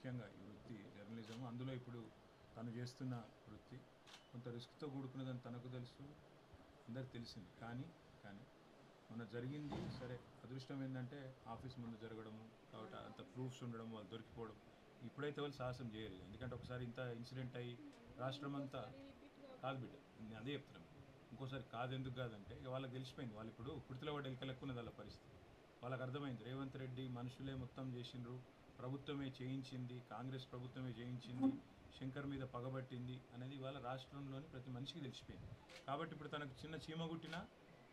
ముఖ్యంగా ఈ వృత్తి జర్నలిజం, అందులో ఇప్పుడు తను చేస్తున్న వృత్తి కొంత రిస్క్తో కూడుకున్నదని తనకు తెలుసు, అందరికి తెలిసింది. కానీ మొన్న జరిగింది సరే, అదృష్టం ఏంటంటే ఆఫీస్ ముందు జరగడము, కాబట్టి అంత ప్రూఫ్స్ ఉండడం, వాళ్ళు దొరికిపోవడం. ఇప్పుడైతే వాళ్ళు సాహసం చేయరు, ఎందుకంటే ఒకసారి ఇంత ఇన్సిడెంట్ అయ్యి రాష్ట్రం అంతా కాదు బిడ్డ, నేను అదే చెప్తున్నాను. ఇంకోసారి కాదు, ఎందుకు కాదంటే ఇక వాళ్ళకి తెలిసిపోయింది. వాళ్ళు ఇప్పుడు కుర్తిలో పడి ఎలకలెక్కున్నది వాళ్ళ పరిస్థితి. వాళ్ళకి అర్థమైంది రేవంత్ రెడ్డి మనుషులే మొత్తం చేసిండ్రు, ప్రభుత్వమే చేయించింది, కాంగ్రెస్ ప్రభుత్వమే చేయించింది, శంకర్ మీద పగబట్టింది అనేది వాళ్ళ రాష్ట్రంలోని ప్రతి మనిషికి తెలిసిపోయింది. కాబట్టి ఇప్పుడు తనకు చిన్న చీమ గుట్టినా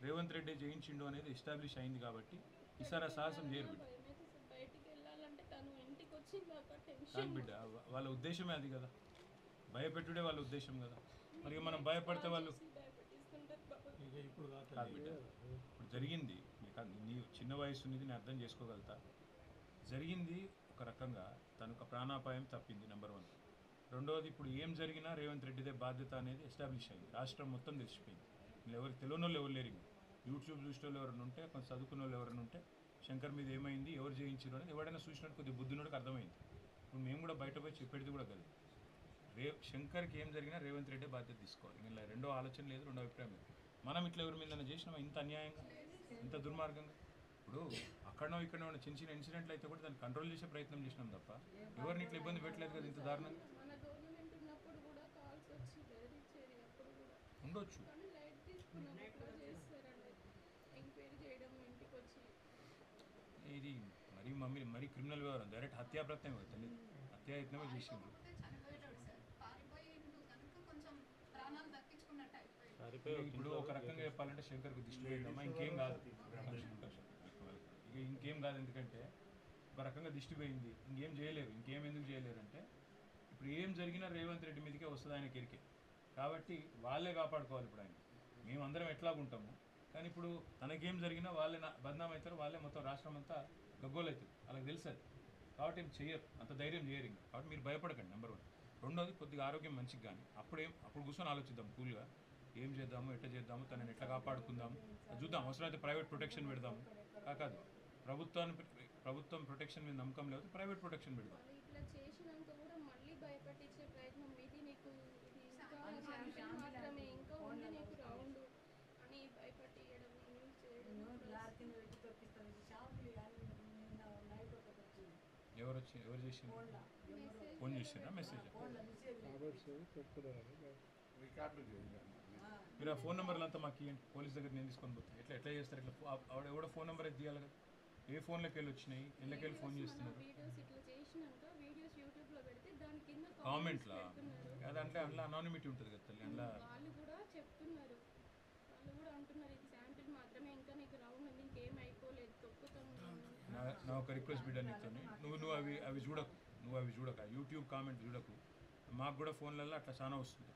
రేవంత్ రెడ్డి జయించిండు అనేది ఎస్టాబ్లిష్ అయింది. కాబట్టి ఈసారి ఆ సాహసం చేయరు బిడ్డ. కాదు బిడ్డ, వాళ్ళ ఉద్దేశమే అది కదా, భయపెట్టుడే వాళ్ళ ఉద్దేశం కదా. మరి మనం భయపడితే వాళ్ళు కాదు బిడ్డ. ఇప్పుడు జరిగింది, నీ చిన్న వయసు అనేది నేను అర్థం చేసుకోగలుగుతా. జరిగింది ఒక రకంగా తనకు ప్రాణాపాయం తప్పింది, నెంబర్ 1. రెండవది, ఇప్పుడు ఏం జరిగినా రేవంత్ రెడ్డిదే బాధ్యత అనేది ఎస్టాబ్లిష్ అయింది, రాష్ట్రం మొత్తం తెలిసిపోయింది. ఎవరికి తెలియని వాళ్ళు ఎవరు లేరు. యూట్యూబ్ చూసిన వాళ్ళు ఎవరైనా ఉంటే, కొంచెం చదువుకున్న వాళ్ళు ఎవరైనా ఉంటే, శంకర్ మీద ఏమైంది, ఎవరు చేయించారు అనేది ఎవరైనా చూసినట్టు కొద్దిగా బుద్ధినోడికి అర్థమైంది. ఇప్పుడు మేము కూడా బయట పోయి చెప్పేది కూడా కదా, శంకర్కి ఏం జరిగినా రేవంత్ రెడ్డి బాధ్యత తీసుకోవాలి. ఇలా రెండో ఆలోచన లేదు, రెండో అభిప్రాయం లేదు. మనం ఇట్లా ఎవరి మీద చేసినామా ఇంత అన్యాయంగా, ఇంత దుర్మార్గంగా? ఇప్పుడు అక్కడనో ఇక్కడనో ఉన్న చిన్న చిన్న ఇన్సిడెంట్లు అయితే కూడా దాన్ని కంట్రోల్ చేసే ప్రయత్నం చేసినాం తప్ప ఎవరిని ఇట్లా ఇబ్బంది పెట్టలేదు కదా ఇంత దారుణంగా. ఉండొచ్చు, ఇది మరీ క్రిమినల్ వ్యవహారం, డైరెక్ట్ హత్యాప్రత్యం అవుతుంది, హత్యాయత్నమే చేసింది. ఇప్పుడు ఒక రకంగా చెప్పాలంటే శంకర్కు దిష్టి పోయిందమ్మా, ఇంకేం కాదు. ఎందుకంటే ఒక రకంగా దిష్టి పోయింది, ఇంకేం చేయలేరు. ఎందుకు చేయలేరు అంటే ఇప్పుడు ఏం జరిగినా రేవంత్ రెడ్డి మీదకే వస్తుంది, ఆయన కెరికే. కాబట్టి వాళ్ళే కాపాడుకోవాలి. ఇప్పుడు ఆయన మేమందరం ఎట్లాగుంటాము, కానీ ఇప్పుడు తనకేం జరిగినా వాళ్ళే బదనాం అవుతారు, వాళ్ళే మొత్తం రాష్ట్రం అంతా గగ్గోలు అవుతుంది, వాళ్ళకి తెలుసు. కాబట్టి ఏం చేయరు, అంత ధైర్యం చేయరు ఇంకా. కాబట్టి మీరు భయపడకండి, నెంబర్ 1. రెండోది, కొద్దిగా ఆరోగ్యం మంచిగా కానీ అప్పుడు కూర్చొని ఆలోచిద్దాం కూల్గా, ఏం చేద్దాము, ఎట్లా చేద్దాము, తనని ఎట్లా కాపాడుకుందాము చూద్దాం. అవసరమైతే ప్రైవేట్ ప్రొటెక్షన్ పెడదాము. కాదు, ప్రభుత్వం ప్రొటెక్షన్ మీద నమ్మకం లేదు, ప్రైవేట్ ప్రొటెక్షన్ పెడదాం. ఎవరు చేసి ఫోన్ చేసినా మెసేజ్ మీరు ఆ ఫోన్ నెంబర్లు అంతా మాకు ఇవ్వండి, పోలీస్ దగ్గర నేను తీసుకొని పోతాను. ఎట్లా చేస్తారు? ఇట్లా ఆవిడ ఎవడో ఫోన్ నెంబర్ అయితే తీయాలి కదా, ఏ ఫోన్లోకి వెళ్ళి వచ్చినాయి, ఇళ్ళకెళ్ళి ఫోన్ చేస్తున్నారు కామెంట్లా, అదంటే అందులో అనానిమిటీ ఉంటుంది కదా తల్లి. అందులో నా ఒక రిక్వెస్ట్ బిడ్డ నీతో, నువ్వు అవి చూడకు, యూట్యూబ్ కామెంట్ చూడకు. మాకు కూడా ఫోన్లలో అట్లా చాలా వస్తుంది,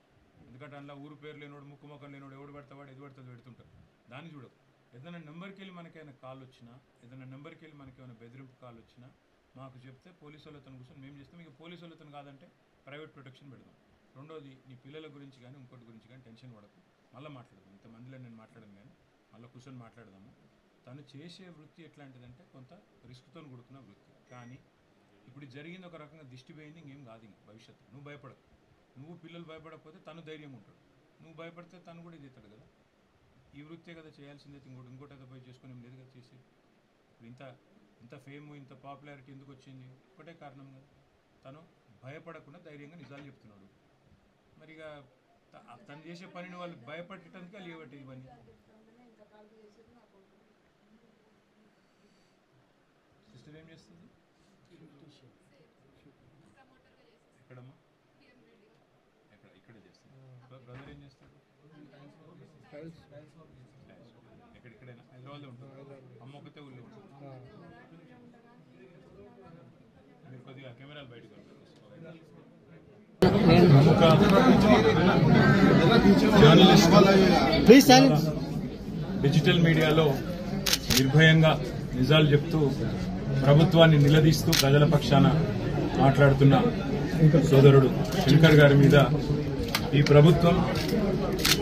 ఎందుకంటే అందులో ఊరు పేరు లేనోడు, ముక్కు మొక్కలు లేనోడు, ఎవడు పెడతావాడు ఎది పడుతుంది పెడుతుంటారు. దాన్ని చూడకు. ఏదైనా నెంబర్కి వెళ్ళి మనకైనా కాల్ వచ్చినా, మనకేమైనా బెదిరింపు కాల్ వచ్చినా మాకు చెప్తే పోలీసు వాళ్ళతో కూర్చొని మేము చేస్తాం. ఇక పోలీసు వాళ్ళతో కాదంటే ప్రైవేట్ ప్రొటెక్షన్ పెడదాం. రెండోది, నీ పిల్లల గురించి కానీ ఇంకోటి గురించి కానీ టెన్షన్ పడకు, మళ్ళీ మాట్లాడదాం. ఇంతమందిలో నేను మాట్లాడను కానీ మళ్ళీ కూర్చొని మాట్లాడదాము. తను చేసే వృత్తి ఎట్లాంటిదంటే కొంత రిస్క్తో కూడుకున్న వృత్తి. కానీ ఇప్పుడు జరిగింది ఒక రకంగా దిష్టి పోయింది, ఇంకేం కాదు. ఇంక భవిష్యత్తు నువ్వు భయపడకు. నువ్వు పిల్లలు భయపడకపోతే తను ధైర్యం ఉంటాడు, నువ్వు భయపడితే తను కూడా ఇది అవుతాడు కదా. ఈ వృత్తే కదా చేయాల్సిందైతే, ఇంకోటి ఏదో పోయి చేసుకుని ఏం లేదు కదా చేసి. ఇప్పుడు ఇంత ఫేమ్, ఇంత పాపులారిటీ ఎందుకు వచ్చింది? ఒకటే కారణం కదా, తను భయపడకుండా ధైర్యంగా నిజాలు చెప్తున్నాడు. మరి ఇక తను చేసే పనిని వాళ్ళు భయపడటానికి లేవట్టి ఇవన్నీ. సిస్టర్ ఏం చేస్తుంది? ఎక్కడమ్మా? ఇక్కడే చేస్తుంది. బ్రదర్ ఏం చేస్తాడు? ఎక్కడైనా హైదరాబాద్లో ఉంటుంది. అమ్మ ఒకతే ఊళ్ళో ఉంటుంది. మీరు కొద్దిగా కెమెరాలు బయటకు జర్నలిస్ట్ డిజిటల్ మీడియాలో నిర్భయంగా నిజాలు చెప్తూ ప్రభుత్వాన్ని నిలదీస్తూ ప్రజల పక్షాన మాట్లాడుతున్న సోదరుడు శంకర్ గారి మీద ఈ ప్రభుత్వం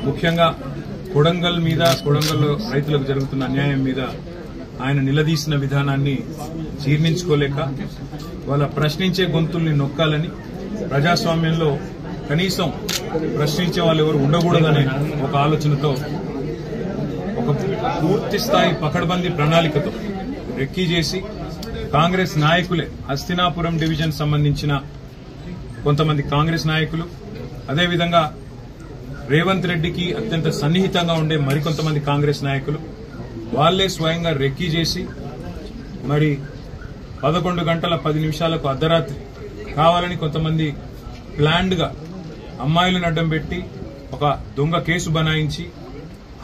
ముఖ్యంగా కొడంగల్లో రైతులకు జరుగుతున్న అన్యాయం మీద ఆయన నిలదీసిన విధానాన్ని జీర్ణించుకోలేక వాళ్ళ ప్రశ్నించే గొంతుల్ని నొక్కాలని, ప్రజాస్వామ్యంలో కనీసం ప్రశ్నించే వాళ్ళు ఎవరు ఉండకూడదనే ఒక ఆలోచనతో ఒక పూర్తి స్థాయి పకడ్బందీ ప్రణాళికతో రెక్కీ చేసి కాంగ్రెస్ నాయకులే, హస్తినాపురం డివిజన్ సంబంధించిన కొంతమంది కాంగ్రెస్ నాయకులు, అదేవిధంగా రేవంత్ రెడ్డికి అత్యంత సన్నిహితంగా ఉండే మరికొంతమంది కాంగ్రెస్ నాయకులు వాళ్లే స్వయంగా రెక్కీ చేసి మరి 11 గంటల 10 నిమిషాలకు అర్ధరాత్రి కావాలని కొంతమంది ప్లాన్డ్ గా అమ్మాయిలను అడ్డం పెట్టి ఒక దొంగ కేసు బనాయించి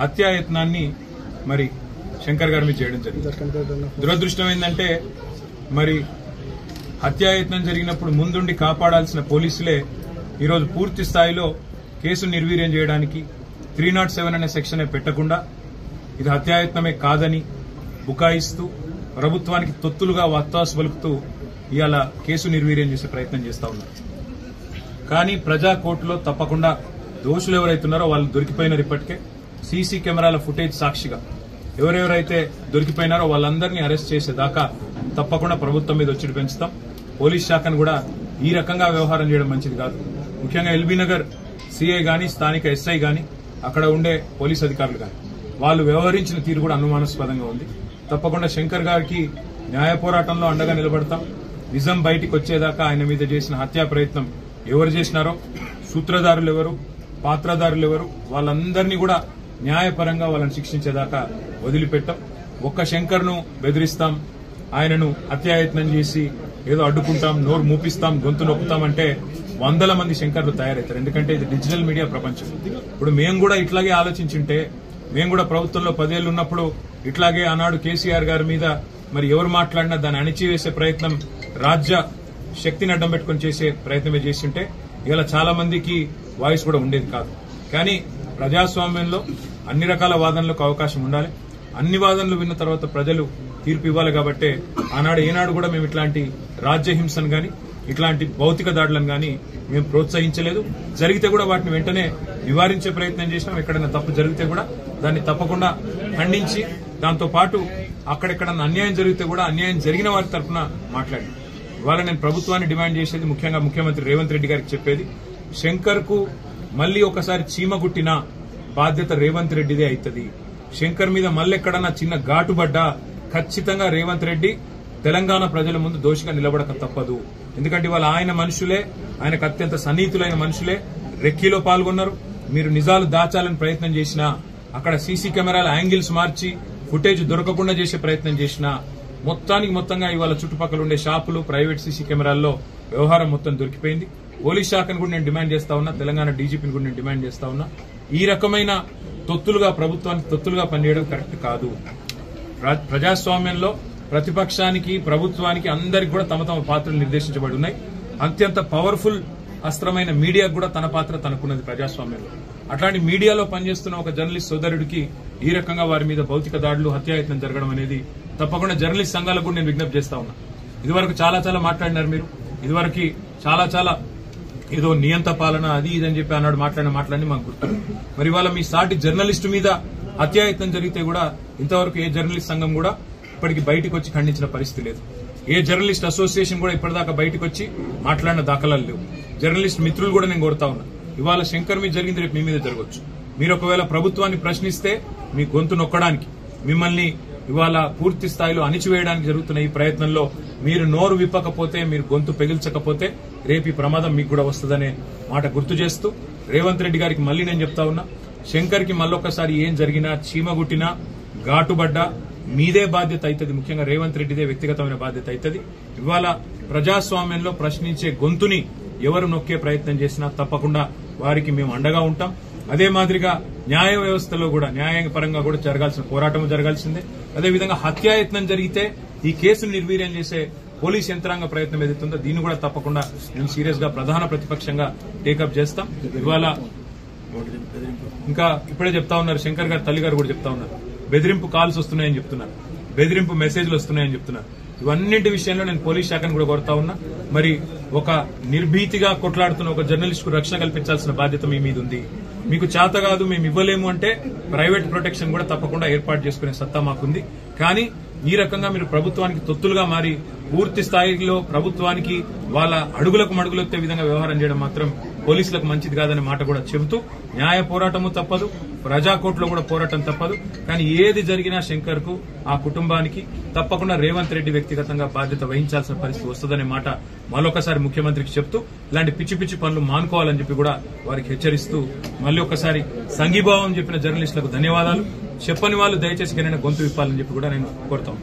హత్యాయత్నాన్ని మరి శంకర్ గారి మీద చేయడం జరిగింది. దురదృష్టం ఏంటంటే మరి హత్యాయత్నం జరిగినప్పుడు ముందుండి కాపాడాల్సిన పోలీసులే ఈరోజు పూర్తి స్థాయిలో కేసు నిర్వీర్యం చేయడానికి 307 అనే సెక్షన్ పెట్టకుండా ఇది హత్యాయత్నమే కాదని బుకాయిస్తూ ప్రభుత్వానికి తొత్తులుగా వత్తాసు పలుకుతూ ఇవాళ కేసు నిర్వీర్యం చేసే ప్రయత్నం చేస్తా ఉన్నారు. కానీ ప్రజా కోర్టులో తప్పకుండా దోషులు ఎవరైతున్నారో వాళ్ళు దొరికిపోయినారు. ఇప్పటికే సీసీ కెమెరాల ఫుటేజ్ సాక్షిగా ఎవరెవరైతే దొరికిపోయినారో వాళ్ళందరినీ అరెస్ట్ చేసేదాకా తప్పకుండా ప్రభుత్వం మీద ఒత్తిడి పెంచుతాం. పోలీస్ శాఖను కూడా ఈ రకంగా వ్యవహారం చేయడం మంచిది కాదు. ముఖ్యంగా ఎల్బీ నగర్ సీఐ గాని, స్థానిక ఎస్ఐ గాని, అక్కడ ఉండే పోలీస్ అధికారులు గాని వాళ్ళు వ్యవహరించిన తీరు కూడా అనుమానాస్పదంగా ఉంది. తప్పకుండా శంకర్ గారికి న్యాయ పోరాటంలో అండగా నిలబడతాం. నిజం బయటికి వచ్చేదాకా ఆయన మీద చేసిన హత్యా ప్రయత్నం ఎవరు చేసినారో, సూత్రధారులు ఎవరు, పాత్రధారులు ఎవరు, వాళ్ళందరినీ కూడా న్యాయపరంగా వాళ్ళని శిక్షించేదాకా వదిలిపెట్టాం. ఒక్క శంకర్ను బెదిరిస్తాం, ఆయనను హత్యాయత్నం చేసి ఏదో అడ్డుకుంటాం, నోరు మూపిస్తాం, గొంతు నొక్కుతామంటే 100 మంది శంకర్లు తయారవుతారు. ఎందుకంటే ఇది డిజిటల్ మీడియా ప్రపంచం. ఇప్పుడు మేము కూడా ఇట్లాగే ఆలోచించుంటే, మేము కూడా ప్రభుత్వంలో 10 ఏళ్లు ఉన్నప్పుడు ఇట్లాగే ఆనాడు కేసీఆర్ గారి మీద మరి ఎవరు మాట్లాడినా దాన్ని అణిచివేసే ప్రయత్నం, రాజ్య శక్తిని అడ్డం పెట్టుకుని చేసే ప్రయత్నమే చేస్తుంటే ఇలా చాలా మందికి వాయిస్ కూడా ఉండేది కాదు. కానీ ప్రజాస్వామ్యంలో అన్ని రకాల వాదనలకు అవకాశం ఉండాలి. అన్ని వాదనలు విన్న తర్వాత ప్రజలు తీర్పు ఇవ్వాలి. కాబట్టి ఆనాడు ఏనాడు కూడా మేము ఇట్లాంటి రాజ్యహింసను గాని, ఇట్లాంటి భౌతిక దాడులను గాని మేము ప్రోత్సహించలేదు. జరిగితే కూడా వాటిని వెంటనే నివారించే ప్రయత్నం చేసినాం. ఎక్కడైనా తప్పు జరిగితే కూడా దాన్ని తప్పకుండా ఖండించి, దాంతో పాటు అక్కడెక్కడన్నా అన్యాయం జరిగితే కూడా అన్యాయం జరిగిన వారి తరఫున మాట్లాడి ఇవాళ నేను ప్రభుత్వాన్ని డిమాండ్ చేసేది, ముఖ్యంగా ముఖ్యమంత్రి రేవంత్ రెడ్డి గారికి చెప్పేది, శంకర్ కు మళ్లీ ఒకసారి చీమ గుట్టిన బాధ్యత రేవంత్ రెడ్డిదే అవుతుంది. శంకర్ మీద మళ్ళెక్కడన్నా చిన్న ఘాటుబడ్డా ఖచ్చితంగా రేవంత్ రెడ్డి తెలంగాణ ప్రజల ముందు దోషిగా నిలబడక తప్పదు. ఎందుకంటే ఇవాళ ఆయన మనుషులే, ఆయనకు అత్యంత సన్నిహితులైన మనుషులే రెక్కీలో పాల్గొన్నారు. మీరు నిజాలు దాచాలని ప్రయత్నం చేసినా, అక్కడ సీసీ కెమెరాల యాంగిల్స్ మార్చి ఫుటేజ్ దొరకకుండా చేసే ప్రయత్నం చేసినా, మొత్తంగా ఇవాళ చుట్టుపక్కల ఉండే షాపులు, ప్రైవేట్ సీసీ కెమెరాల్లో వ్యవహారం మొత్తం దొరికిపోయింది. పోలీస్ శాఖను కూడా నేను డిమాండ్ చేస్తా ఉన్నా, తెలంగాణ డీజీపీని కూడా నేను డిమాండ్ చేస్తా ఉన్నా. ఈ రకమైన తొత్తులుగా ప్రభుత్వానికి తొత్తులుగా పనిచేయడం కరెక్ట్ కాదు. ప్రజాస్వామ్యంలో ప్రతిపక్షానికి, ప్రభుత్వానికి అందరికి కూడా తమ తమ పాత్రలు నిర్దేశించబడి ఉన్నాయి. అత్యంత పవర్ఫుల్ అస్త్రమైన మీడియాకు కూడా తన పాత్ర తనకున్నది ప్రజాస్వామ్యంలో. అట్లాంటి మీడియాలో పనిచేస్తున్న ఒక జర్నలిస్ట్ సోదరుడికి ఈ రకంగా వారి మీద భౌతిక దాడులు, హత్యాయత్నం జరగడం అనేది తప్పకుండా జర్నలిస్ట్ సంఘాలకు కూడా నేను విజ్ఞప్తి చేస్తా ఉన్నా. ఇదివరకు చాలా మాట్లాడినారు మీరు. ఇదివరకు చాలా ఏదో నియంత పాలన అది ఇదని చెప్పి అన్నాడు మాట్లాడి మాకు గుర్తు. మరి ఇవాళ మీ సాటి జర్నలిస్టు మీద హత్యాయత్నం జరిగితే కూడా ఇంతవరకు ఏ జర్నలిస్ట్ సంఘం కూడా ఇప్పటికి బయటకు వచ్చి ఖండించిన పరిస్థితి లేదు. ఏ జర్నలిస్ట్ అసోసియేషన్ కూడా ఇప్పటిదాకా బయటకు వచ్చి మాట్లాడిన దాఖలాలు లేవు. జర్నలిస్ట్ మిత్రులు కూడా నేను కోరుతా ఉన్నా, ఇవాళ శంకర్ మీద జరిగింది రేపు మీ మీద జరగవచ్చు. మీరు ఒకవేళ ప్రభుత్వాన్ని ప్రశ్నిస్తే మీ గొంతు నొక్కడానికి, మిమ్మల్ని ఇవాళ పూర్తి స్థాయిలో అణిచివేయడానికి జరుగుతున్న ఈ ప్రయత్నంలో మీరు నోరు విప్పకపోతే, మీరు గొంతు పెగిల్చకపోతే రేపు ఈ ప్రమాదం మీకు కూడా వస్తుందనే మాట గుర్తు చేస్తూ రేవంత్ రెడ్డి గారికి మళ్లీ నేను చెప్తా ఉన్నా, శంకర్ కి మళ్ళొక్కసారి ఏం జరిగినా, చీమగుట్టినా, ఘాటుబడ్డా మీదే బాధ్యత అవుతుంది. ముఖ్యంగా రేవంత్ రెడ్డిదే వ్యక్తిగతమైన బాధ్యత అవుతుంది. ఇవాళ ప్రజాస్వామ్యంలో ప్రశ్నించే గొంతుని ఎవరు నొక్కే ప్రయత్నం చేసినా తప్పకుండా వారికి మేము అండగా ఉంటాం. అదే మాదిరిగా న్యాయ వ్యవస్థలో కూడా న్యాయపరంగా కూడా జరగాల్సిన పోరాటం జరగాల్సిందే. అదేవిధంగా హత్యాయత్నం జరిగితే ఈ కేసును నిర్వీర్యం చేసే పోలీస్ యంత్రాంగ ప్రయత్నం ఏదైతుందో దీన్ని కూడా తప్పకుండా మేము సీరియస్ గా ప్రధాన ప్రతిపక్షంగా టేకప్ చేస్తాం. ఇవాళ ఇంకా ఇప్పుడే చెప్తా ఉన్నారు, శంకర్ గారు తల్లి గారు కూడా చెప్తా ఉన్నారు, బెదిరింపు కాల్స్ వస్తున్నాయని చెప్తున్నారు, బెదిరింపు మెసేజ్లు వస్తున్నాయని చెప్తున్నారు. ఇవన్నింటి విషయంలో నేను పోలీస్ శాఖను కూడా కోరుతా ఉన్నా. మరి ఒక నిర్భీతిగా కొట్లాడుతున్న ఒక జర్నలిస్ట్ కు రక్షణ కల్పించాల్సిన బాధ్యత మీ మీద ఉంది. మీకు చేత కాదు, మేము ఇవ్వలేము అంటే ప్రైవేట్ ప్రొటెక్షన్ కూడా తప్పకుండా ఏర్పాటు చేసుకునే సత్తా మాకుంది. కానీ ఈ రకంగా మీరు ప్రభుత్వానికి తొత్తులుగా మారి పూర్తి స్థాయిలో ప్రభుత్వానికి వాళ్ళ అడుగులకు మడుగులొత్తే విధంగా వ్యవహారం చేయడం మాత్రం పోలీసులకు మంచిది కాదనే మాట కూడా చెబుతూ న్యాయ పోరాటము తప్పదు, ప్రజాకోర్టులో కూడా పోరాటం తప్పదు. కానీ ఏది జరిగినా శంకర్ కు ఆ కుటుంబానికి తప్పకుండా రేవంత్ రెడ్డి వ్యక్తిగతంగా బాధ్యత వహించాల్సిన పరిస్థితి వస్తుందనే మాట మరొకసారి ముఖ్యమంత్రికి చెప్తూ ఇలాంటి పిచ్చి పిచ్చి పనులు మానుకోవాలని చెప్పి కూడా వారికి హెచ్చరిస్తూ మళ్ళీ ఒకసారి సంఘీభావం చెప్పిన జర్నలిస్టులకు ధన్యవాదాలు. చెప్పని వాళ్ళు దయచేసి గొంతు విప్పాలని చెప్పి కూడా నేను కోరుతాను.